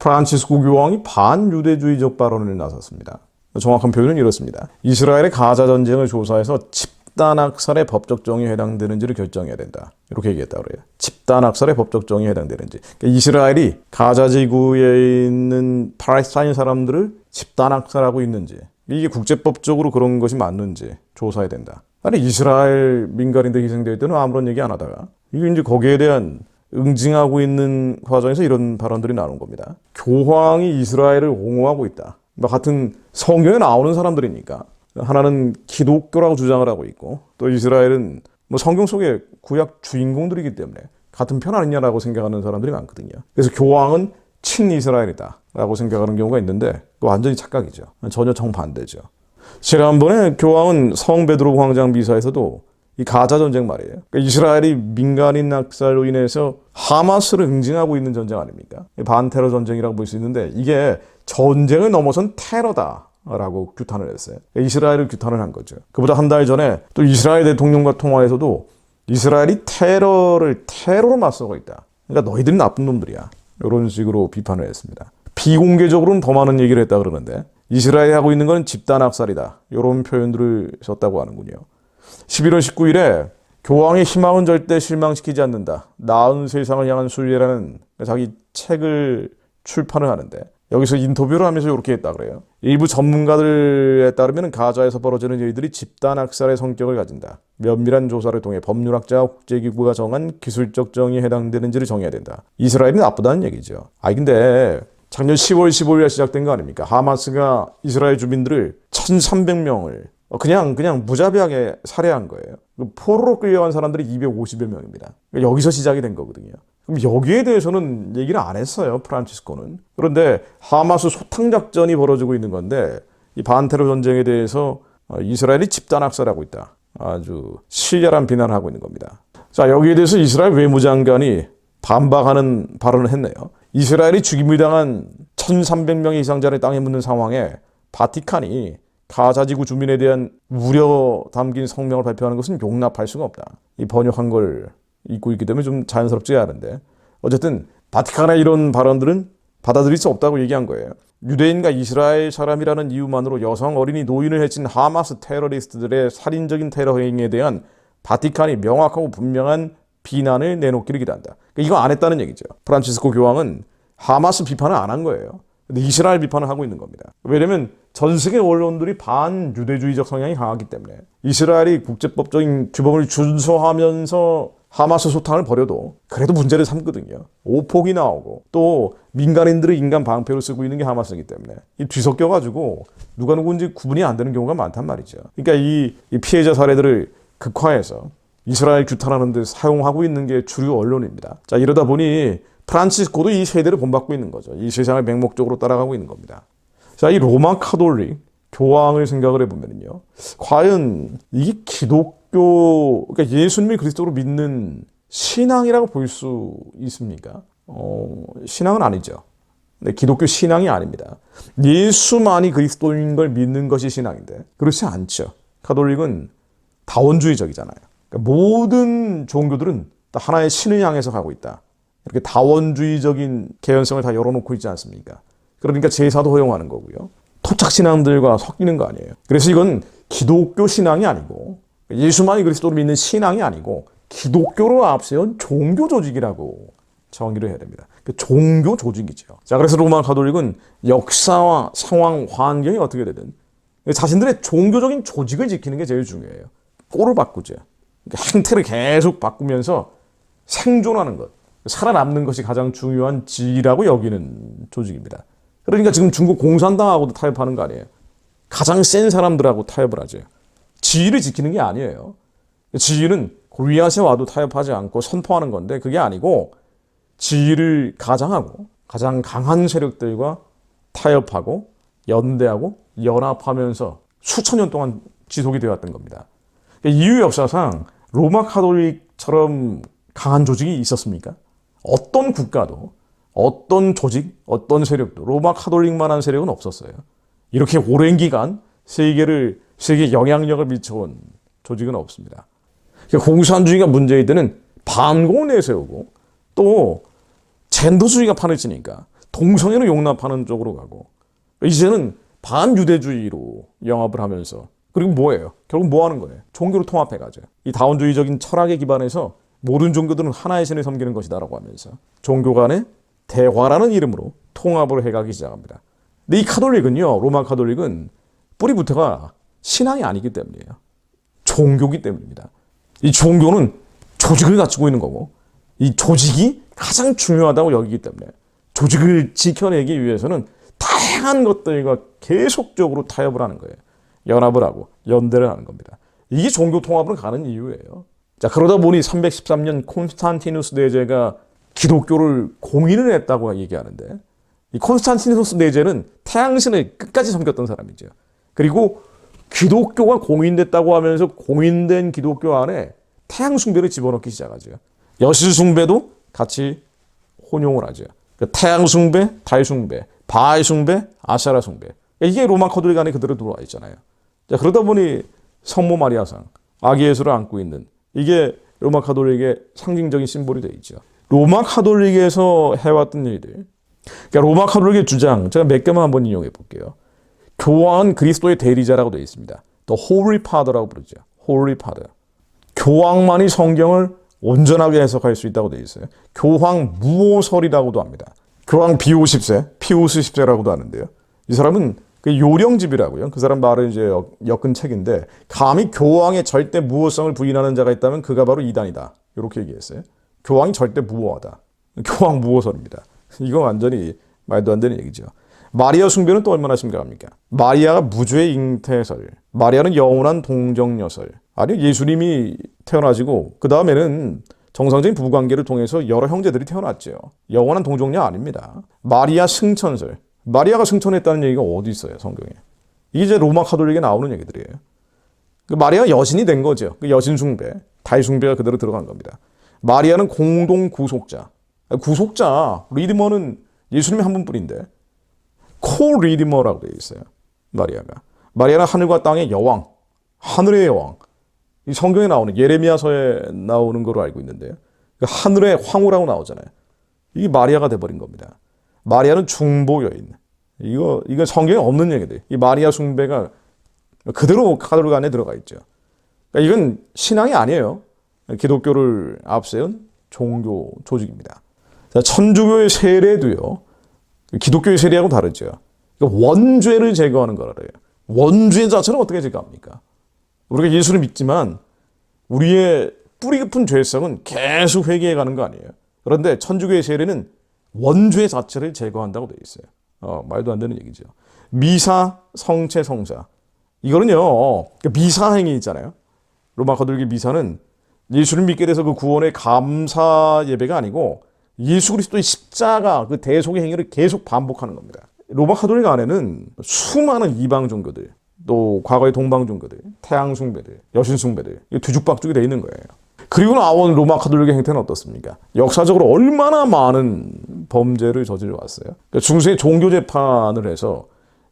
프란치스코 교황이 반유대주의적 발언을 나섰습니다. 정확한 표현은 이렇습니다. 이스라엘의 가자 전쟁을 조사해서 집단 학살의 법적 정의에 해당되는지를 결정해야 된다. 이렇게 얘기했다고 그래요. 집단 학살의 법적 정의에 해당되는지. 그러니까 이스라엘이 가자 지구에 있는 팔레스타인 사람들을 집단 학살하고 있는지, 이게 국제법적으로 그런 것이 맞는지 조사해야 된다. 아니, 이스라엘 민간인들 희생될 때는 아무런 얘기 안 하다가 이게 이제 거기에 대한 응징하고 있는 과정에서 이런 발언들이 나오는 겁니다. 교황이 이스라엘을 옹호하고 있다. 같은 성경에 나오는 사람들이니까. 하나는 기독교라고 주장을 하고 있고, 또 이스라엘은 성경 속의 구약 주인공들이기 때문에 같은 편 아니냐라고 생각하는 사람들이 많거든요. 그래서 교황은 친이스라엘이다 라고 생각하는 경우가 있는데, 완전히 착각이죠. 전혀 정반대죠. 지난번에 교황은 성 베드로 광장 미사에서도 이 가자 전쟁 말이에요. 그러니까 이스라엘이 민간인 낙살로 인해서 하마스를 응징하고 있는 전쟁 아닙니까? 반테러 전쟁이라고 볼 수 있는데, 이게 전쟁을 넘어선 테러다라고 규탄을 했어요. 이스라엘을 규탄을 한 거죠. 그보다 한 달 전에 또 이스라엘 대통령과 통화에서도 이스라엘이 테러로 맞서고 있다. 그러니까 너희들이 나쁜 놈들이야. 이런 식으로 비판을 했습니다. 비공개적으로는 더 많은 얘기를 했다 그러는데, 이스라엘이 하고 있는 건 집단 학살이다. 이런 표현들을 썼다고 하는군요. 11월 19일에 교황의 희망은 절대 실망시키지 않는다. 나은 세상을 향한 순례라는 자기 책을 출판을 하는데, 여기서 인터뷰를 하면서 이렇게 했다 그래요. 일부 전문가들에 따르면 가자에서 벌어지는 일들이 집단 학살의 성격을 가진다. 면밀한 조사를 통해 법률학자와 국제기구가 정한 기술적 정의에 해당되는지를 정해야 된다. 이스라엘이 나쁘다는 얘기죠. 근데 작년 10월 15일에 시작된 거 아닙니까? 하마스가 이스라엘 주민들을 1,300명을 그냥 무자비하게 살해한 거예요. 포로로 끌려간 사람들이 250여 명입니다. 여기서 시작이 된 거거든요. 그럼 여기에 대해서는 얘기를 안 했어요, 프란치스코는. 그런데 하마스 소탕작전이 벌어지고 있는 건데, 이 반테러 전쟁에 대해서 이스라엘이 집단 학살하고 있다. 아주 신랄한 비난을 하고 있는 겁니다. 자, 여기에 대해서 이스라엘 외무장관이 반박하는 발언을 했네요. 이스라엘이 죽임을 당한 1,300명의 이상자를 땅에 묻는 상황에 바티칸이 가자지구 주민에 대한 우려 담긴 성명을 발표하는 것은 용납할 수가 없다. 이 번역한 걸 읽고 있기 때문에 좀 자연스럽지 않은데, 어쨌든 바티칸의 이런 발언들은 받아들일 수 없다고 얘기한 거예요. 유대인과 이스라엘 사람이라는 이유만으로 여성, 어린이, 노인을 해친 하마스 테러리스트들의 살인적인 테러 행위에 대한 바티칸이 명확하고 분명한 비난을 내놓기를 기대한다. 그러니까 이거 안 했다는 얘기죠. 프란치스코 교황은 하마스 비판을 안 한 거예요. 근데 이스라엘 비판을 하고 있는 겁니다. 왜냐면 전 세계 언론들이 반유대주의적 성향이 강하기 때문에, 이스라엘이 국제법적인 규범을 준수하면서 하마스 소탕을 벌여도 그래도 문제를 삼거든요. 오폭이 나오고, 또 민간인들의 인간 방패로 쓰고 있는 게 하마스이기 때문에 이 뒤섞여가지고 누가 누군지 구분이 안 되는 경우가 많단 말이죠. 그러니까 이 피해자 사례들을 극화해서 이스라엘 규탄하는 데 사용하고 있는 게 주류 언론입니다. 자, 이러다 보니 프란치스코도 이 세대를 본받고 있는 거죠. 이 세상을 맹목적으로 따라가고 있는 겁니다. 자, 이 로마 카톨릭 교황을 생각을 해보면요, 과연 이게 기독교, 그러니까 예수님을 그리스도로 믿는 신앙이라고 볼 수 있습니까? 신앙은 아니죠. 네, 기독교 신앙이 아닙니다. 예수만이 그리스도인 걸 믿는 것이 신앙인데, 그렇지 않죠. 카톨릭은 다원주의적이잖아요. 그러니까 모든 종교들은 다 하나의 신을 향해서 가고 있다. 이렇게 다원주의적인 개연성을 다 열어놓고 있지 않습니까? 그러니까 제사도 허용하는 거고요. 토착신앙들과 섞이는 거 아니에요. 그래서 이건 기독교 신앙이 아니고, 예수만이 그리스도를 믿는 신앙이 아니고, 기독교로 앞세운 종교 조직이라고 정의를 해야 됩니다. 종교 조직이죠. 자, 그래서 로마 가톨릭은 역사와 상황, 환경이 어떻게 되든 자신들의 종교적인 조직을 지키는 게 제일 중요해요. 꼴을 바꾸죠. 그러니까 행태를 계속 바꾸면서 생존하는 것, 살아남는 것이 가장 중요한 지라고 여기는 조직입니다. 그러니까 지금 중국 공산당하고도 타협하는 거 아니에요. 가장 센 사람들하고 타협을 하죠. 지위를 지키는 게 아니에요. 지위는 골리앗에 와도 타협하지 않고 선포하는 건데, 그게 아니고 지위를 가장하고 가장 강한 세력들과 타협하고 연대하고 연합하면서 수천 년 동안 지속이 되었던 겁니다. 인류 역사상 로마 카톨릭처럼 강한 조직이 있었습니까? 어떤 국가도, 어떤 조직, 어떤 세력도 로마 카톨릭만한 세력은 없었어요. 이렇게 오랜 기간 세계에 영향력을 미쳐온 조직은 없습니다. 공산주의가 문제일 때는 반공을 내세우고, 또 젠더주의가 판을 치니까 동성애를 용납하는 쪽으로 가고 이제는 반유대주의로 영합을 하면서 그리고 뭐예요? 결국 뭐 하는 거예요? 종교를 통합해가죠. 이 다원주의적인 철학에 기반해서 모든 종교들은 하나의 신을 섬기는 것이다라고 하면서 종교 간의 대화라는 이름으로 통합을 해가기 시작합니다. 근데 이 카톨릭은요, 로마 카톨릭은 뿌리부터가 신앙이 아니기 때문이에요. 종교기 때문입니다. 이 종교는 조직을 갖추고 있는 거고 이 조직이 가장 중요하다고 여기기 때문에 조직을 지켜내기 위해서는 다양한 것들과 계속적으로 타협을 하는 거예요. 연합을 하고 연대를 하는 겁니다. 이게 종교 통합으로 가는 이유예요. 자, 그러다 보니 313년 콘스탄티누스 대제가 기독교를 공인을 했다고 얘기하는데 이 콘스탄티누스 대제는 태양신을 끝까지 섬겼던 사람이죠. 그리고 기독교가 공인됐다고 하면서 공인된 기독교 안에 태양 숭배를 집어넣기 시작하죠. 여신 숭배도 같이 혼용을 하죠. 태양 숭배, 달 숭배, 바알 숭배, 아샤라 숭배. 이게 로마 카톨릭 안에 그대로 들어와 있잖아요. 자, 그러다 보니 성모 마리아상, 아기 예수를 안고 있는 이게 로마 카톨릭의 상징적인 심볼이 되어 있죠. 로마 카톨릭에서 해왔던 일들. 그러니까 로마 카톨릭의 주장, 제가 몇 개만 한번 인용해 볼게요. 교황은 그리스도의 대리자라고 되어 있습니다. The Holy Father라고 부르죠. Holy Father. 교황만이 성경을 온전하게 해석할 수 있다고 되어 있어요. 교황 무오설이라고도 합니다. 교황 비오 10세, 피우스 10세라고도 하는데요. 이 사람은 그 요령집이라고요. 그 사람 말은 이제 엮은 책인데 감히 교황의 절대 무오성을 부인하는 자가 있다면 그가 바로 이단이다. 이렇게 얘기했어요. 교황이 절대 무오하다. 교황 무오설입니다. 이거 완전히 말도 안 되는 얘기죠. 마리아 숭배는 또 얼마나 심각합니까? 마리아가 무죄의 잉태설, 마리아는 영원한 동정녀설. 아니 예수님이 태어나시고 그 다음에는 정상적인 부부관계를 통해서 여러 형제들이 태어났죠. 영원한 동정녀 아닙니다. 마리아 승천설. 마리아가 승천했다는 얘기가 어디 있어요, 성경에? 이게 이제 로마 카톨릭에 나오는 얘기들이에요. 그 마리아가 여신이 된 거죠. 그 여신 숭배, 달 숭배가 그대로 들어간 겁니다. 마리아는 공동 구속자. 구속자, 리디머는 예수님이 한 분뿐인데 코 리디머라고 되어 있어요. 마리아가. 마리아는 하늘과 땅의 여왕, 하늘의 여왕. 이 성경에 나오는 예레미야서에 나오는 거로 알고 있는데요. 그 하늘의 황후라고 나오잖아요. 이게 마리아가 돼버린 겁니다. 마리아는 중보 여인. 이거 성경에 없는 얘기들. 이 마리아 숭배가 그대로 카톨릭 안에 들어가 있죠. 그러니까 이건 신앙이 아니에요. 기독교를 앞세운 종교 조직입니다. 자, 천주교의 세례도요. 기독교의 세례하고 다르죠. 그러니까 원죄를 제거하는 거라래요. 원죄 자체는 어떻게 제거합니까? 우리가 예수를 믿지만 우리의 뿌리 깊은 죄성은 계속 회개해 가는 거 아니에요. 그런데 천주교의 세례는 원죄 자체를 제거한다고 되어 있어요. 말도 안 되는 얘기죠. 미사, 성체, 성사. 이거는요. 미사 행위 있잖아요. 로마 가톨릭의 미사는 예수를 믿게 돼서 그 구원의 감사 예배가 아니고 예수 그리스도의 십자가 그 대속의 행위를 계속 반복하는 겁니다. 로마 가톨릭 안에는 수많은 이방 종교들, 또 과거의 동방 종교들, 태양 숭배들, 여신 숭배들 뒤죽박죽이 되어 있는 거예요. 그리고 나온 로마 가톨릭의 행태는 어떻습니까? 역사적으로 얼마나 많은 범죄를 저질러 왔어요. 그러니까 중세 종교 재판을 해서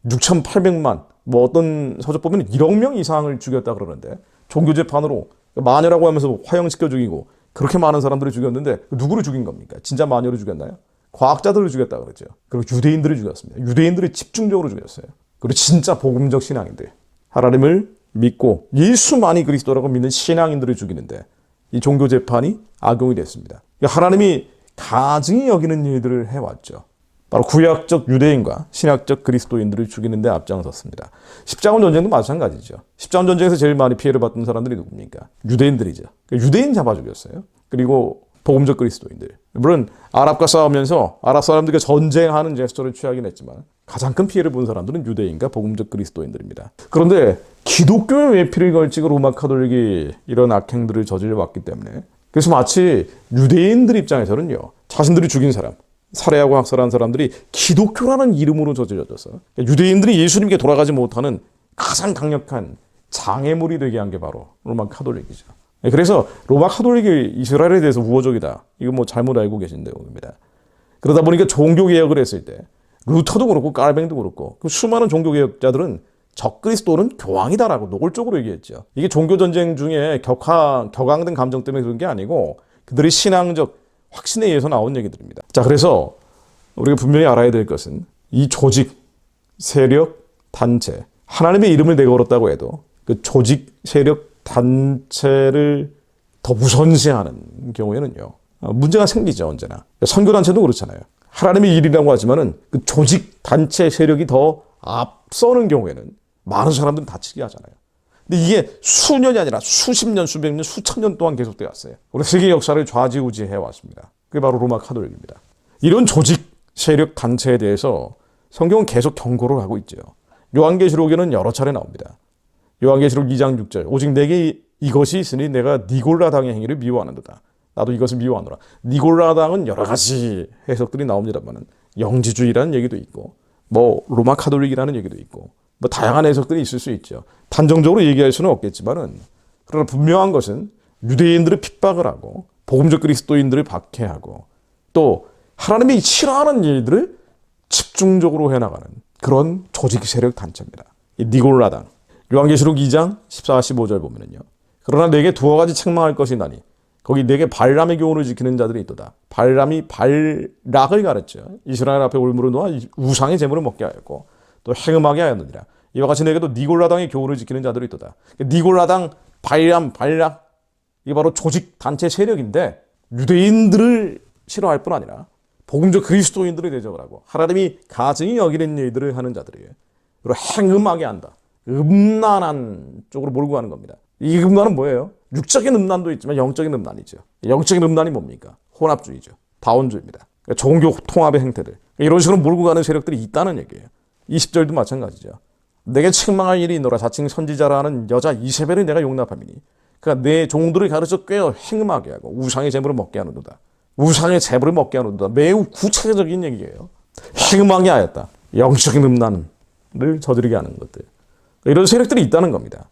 6,800만, 뭐 어떤 서적 보면 1억 명 이상을 죽였다 그러는데 종교 재판으로 마녀라고 하면서 화형시켜 죽이고 그렇게 많은 사람들을 죽였는데 누구를 죽인 겁니까? 진짜 마녀를 죽였나요? 과학자들을 죽였다 그러죠. 그리고 유대인들을 죽였습니다. 유대인들을 집중적으로 죽였어요. 그리고 진짜 복음적 신앙인들, 하나님을 믿고 예수만이 그리스도라고 믿는 신앙인들을 죽이는데 이 종교 재판이 악용이 됐습니다. 하나님이 가증히 여기는 일들을 해왔죠. 바로 구약적 유대인과 신약적 그리스도인들을 죽이는 데 앞장섰습니다. 십자군 전쟁도 마찬가지죠. 십자군 전쟁에서 제일 많이 피해를 받던 사람들이 누굽니까? 유대인들이죠. 유대인 잡아 죽였어요. 그리고 복음적 그리스도인들. 물론 아랍과 싸우면서 아랍 사람들과 전쟁하는 제스처를 취하긴 했지만 가장 큰 피해를 본 사람들은 유대인과 복음적 그리스도인들입니다. 그런데 기독교의 외피를 걸치고 로마 카톨릭이 이런 악행들을 저질러 왔기 때문에 그래서 마치 유대인들 입장에서는요. 자신들이 죽인 사람, 살해하고 학살한 사람들이 기독교라는 이름으로 저질러져서 유대인들이 예수님께 돌아가지 못하는 가장 강력한 장애물이 되게 한 게 바로 로마 카톨릭이죠. 그래서 로마 카톨릭이 이스라엘에 대해서 우호적이다. 이거 뭐 잘못 알고 계신 내용입니다. 그러다 보니까 종교개혁을 했을 때 루터도 그렇고 깔뱅도 그렇고 그 수많은 종교개혁자들은 적그리스도는 교황이다라고 노골적으로 얘기했죠. 이게 종교전쟁 중에 격앙된 감정 때문에 그런 게 아니고 그들의 신앙적 확신에 의해서 나온 얘기들입니다. 자, 그래서 우리가 분명히 알아야 될 것은 이 조직, 세력, 단체, 하나님의 이름을 내걸었다고 해도 그 조직, 세력, 단체를 더 우선시하는 경우에는요, 문제가 생기죠, 언제나. 선교단체도 그렇잖아요. 하나님의 일이라고 하지만은 그 조직, 단체, 세력이 더 앞서는 경우에는 많은 사람들은 다치게 하잖아요. 근데 이게 수년이 아니라 수십 년, 수백 년, 수천 년 동안 계속되어 왔어요. 우리 세계 역사를 좌지우지해 왔습니다. 그게 바로 로마 카톨릭입니다. 이런 조직, 세력, 단체에 대해서 성경은 계속 경고를 하고 있죠. 요한계시록에는 여러 차례 나옵니다. 요한계시록 2장 6절, 오직 내게 이것이 있으니 내가 니골라당의 행위를 미워하는도다. 나도 이것을 미워하노라. 니골라당은 여러 가지 해석들이 나옵니다만 영지주의라는 얘기도 있고 뭐 로마 카톨릭이라는 얘기도 있고 뭐 다양한 해석들이 있을 수 있죠. 단정적으로 얘기할 수는 없겠지만은 그러나 분명한 것은 유대인들을 핍박을 하고 복음적 그리스도인들을 박해하고 또 하나님이 싫어하는 일들을 집중적으로 해나가는 그런 조직 세력 단체입니다. 이 니골라당. 요한계시록 2장 14, 15절 보면은요. 그러나 내게 두어 가지 책망할 것이 나니 거기 내게 발람의 교훈을 지키는 자들이 있도다. 발람이 발락을 가르쳐 이스라엘 앞에 올무를 놓아 우상의 제물을 먹게 하였고 또 행음하게 하였느니라. 이와 같이 내게도 니골라당의 교훈을 지키는 자들이 있도다. 니골라당, 발람, 발락 이게 바로 조직 단체 세력인데 유대인들을 싫어할 뿐 아니라 복음적 그리스도인들을 대적을 하고 하나님이 가증히 여기는 일들을 하는 자들이에요. 그리고 행음하게 한다. 음란한 쪽으로 몰고 가는 겁니다. 이 음란은 뭐예요? 육적인 음란도 있지만 영적인 음란이죠. 영적인 음란이 뭡니까? 혼합주의죠. 다원주의입니다. 그러니까 종교 통합의 행태들. 이런 식으로 몰고 가는 세력들이 있다는 얘기예요. 20절도 마찬가지죠. 내게 책망할 일이 있노라. 자칭 선지자라 하는 여자 이세벨을 내가 용납함이니 그러니까 내 종들을 가르쳐 꿰어 행음하게 하고 우상의 제물을 먹게 하는도다. 우상의 제물을 먹게 하는도다. 매우 구체적인 얘기예요. 행음하게 하였다. 영적인 음란을 저지르게 하는 것들. 이런 세력들이 있다는 겁니다.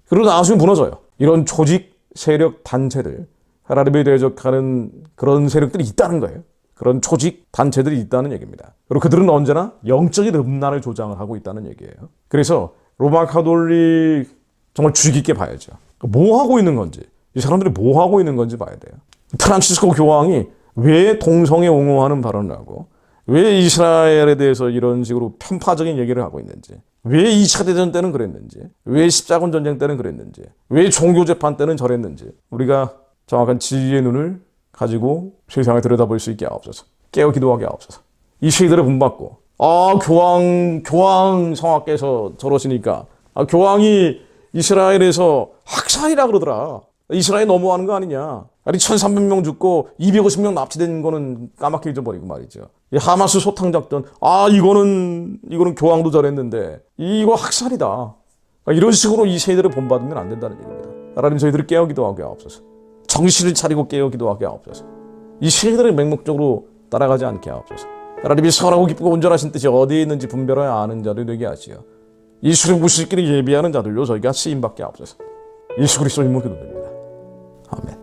그러고 나중에 무너져요. 이런 조직, 세력, 단체들, 하나님을 대적하는 그런 세력들이 있다는 거예요. 그런 조직, 단체들이 있다는 얘기입니다. 그리고 그들은 언제나 영적인 음란을 조장을 하고 있다는 얘기예요. 그래서 로마 카톨릭 정말 주의 깊게 봐야죠. 뭐 하고 있는 건지, 이 사람들이 뭐 하고 있는 건지 봐야 돼요. 프란치스코 교황이 왜 동성애 옹호하는 발언을 하고 왜 이스라엘에 대해서 이런 식으로 편파적인 얘기를 하고 있는지, 왜 2차 대전 때는 그랬는지, 왜 십자군 전쟁 때는 그랬는지, 왜 종교재판 때는 저랬는지 우리가 정확한 지혜의 눈을 가지고 세상을 들여다볼 수 있게 하옵소서. 깨어 기도하게 하옵소서. 이 세대를 본받고 교황 성하께서 저러시니까 교황이 이스라엘에서 학살이라 그러더라. 이스라엘 너무하는 거 아니냐. 아니 1300명 죽고 250명 납치된 거는 까맣게 잊어버리고 말이죠. 하마스 소탕작전 이거는 교황도 저랬는데 이거 학살이다. 이런 식으로 이 세대를 본받으면 안 된다는 얘기입니다. 하나님 저희들을 깨어 기도하게 하옵소서. 정신을 차리고 깨어 기도하게 하옵소서. 이 세대를 맹목적으로 따라가지 않게 하옵소서. 하나님이 선하고 기쁘고 온전하신 뜻이 어디에 있는지 분별하여 아는 자들 되게 하시어 예수를 모실 길을 예비하는 자들로 저희가 쓰임받게 하옵소서. 예수 그리스도 이름으로 기도드립니다. 아멘.